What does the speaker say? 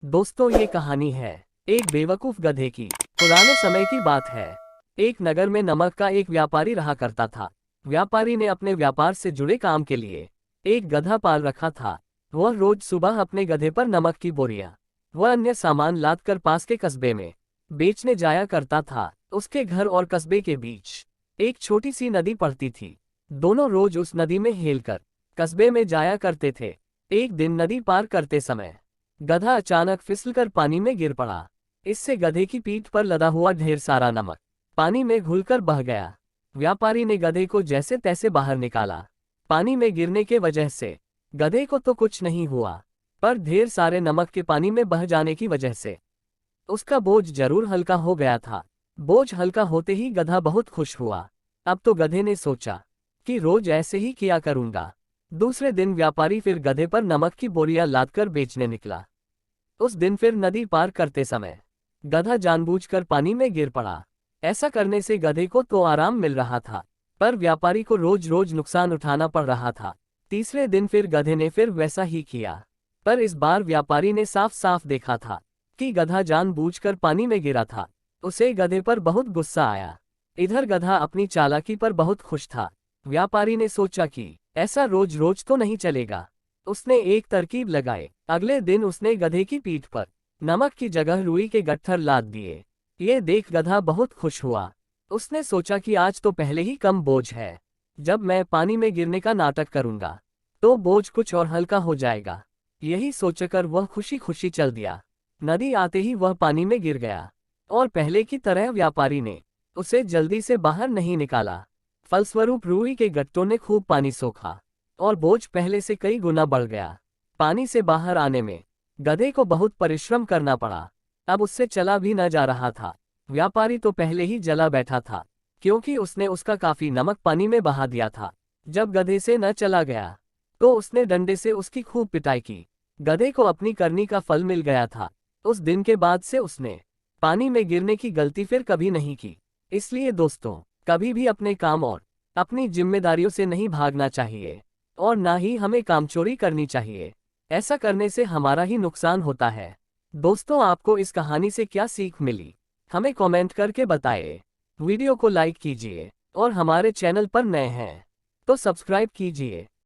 दोस्तों, ये कहानी है एक बेवकूफ गधे की। पुराने समय की बात है। एक नगर में नमक का एक व्यापारी रहा करता था। व्यापारी ने अपने व्यापार से जुड़े काम के लिए एक गधा पाल रखा था। वह रोज सुबह अपने गधे पर नमक की बोरियां व अन्य सामान लादकर पास के कस्बे में बेचने जाया करता था। उसके घर और कस्बे के बीच एक छोटी सी नदी पड़ती थी। दोनों रोज उस नदी में हेलकर कस्बे में जाया करते थे। एक दिन नदी पार करते समय गधा अचानक फिसलकर पानी में गिर पड़ा। इससे गधे की पीठ पर लदा हुआ ढेर सारा नमक पानी में घुलकर बह गया। व्यापारी ने गधे को जैसे तैसे बाहर निकाला। पानी में गिरने के वजह से गधे को तो कुछ नहीं हुआ, पर ढेर सारे नमक के पानी में बह जाने की वजह से उसका बोझ जरूर हल्का हो गया था। बोझ हल्का होते ही गधा बहुत खुश हुआ। अब तो गधे ने सोचा कि रोज ऐसे ही किया करूंगा। दूसरे दिन व्यापारी फिर गधे पर नमक की बोरियां लादकर बेचने निकला। उस दिन फिर नदी पार करते समय गधा जानबूझकर पानी में गिर पड़ा। ऐसा करने से गधे को तो आराम मिल रहा था, पर व्यापारी को रोज रोज नुकसान उठाना पड़ रहा था। तीसरे दिन फिर गधे ने फिर वैसा ही किया, पर इस बार व्यापारी ने साफ साफ देखा था कि गधा जानबूझकर पानी में गिरा था। उसे गधे पर बहुत गुस्सा आया। इधर गधा अपनी चालाकी पर बहुत खुश था। व्यापारी ने सोचा कि ऐसा रोज रोज तो नहीं चलेगा। उसने एक तरकीब लगाए। अगले दिन उसने गधे की पीठ पर नमक की जगह रुई के गट्ठर लाद दिए। ये देख गधा बहुत खुश हुआ। उसने सोचा कि आज तो पहले ही कम बोझ है, जब मैं पानी में गिरने का नाटक करूंगा तो बोझ कुछ और हल्का हो जाएगा। यही सोचकर वह खुशी खुशी चल दिया। नदी आते ही वह पानी में गिर गया और पहले की तरह व्यापारी ने उसे जल्दी से बाहर नहीं निकाला। फलस्वरूप रुई के गट्टों ने खूब पानी सोखा और बोझ पहले से कई गुना बढ़ गया। पानी से बाहर आने में गधे को बहुत परिश्रम करना पड़ा। अब उससे चला भी न जा रहा था। व्यापारी तो पहले ही जला बैठा था, क्योंकि उसने उसका काफी नमक पानी में बहा दिया था। जब गधे से न चला गया तो उसने डंडे से उसकी खूब पिटाई की। गधे को अपनी करनी का फल मिल गया था। उस दिन के बाद से उसने पानी में गिरने की गलती फिर कभी नहीं की। इसलिए दोस्तों, कभी भी अपने काम और अपनी जिम्मेदारियों से नहीं भागना चाहिए, और ना ही हमें कामचोरी करनी चाहिए। ऐसा करने से हमारा ही नुकसान होता है। दोस्तों, आपको इस कहानी से क्या सीख मिली, हमें कमेंट करके बताएं। वीडियो को लाइक कीजिए और हमारे चैनल पर नए हैं तो सब्सक्राइब कीजिए।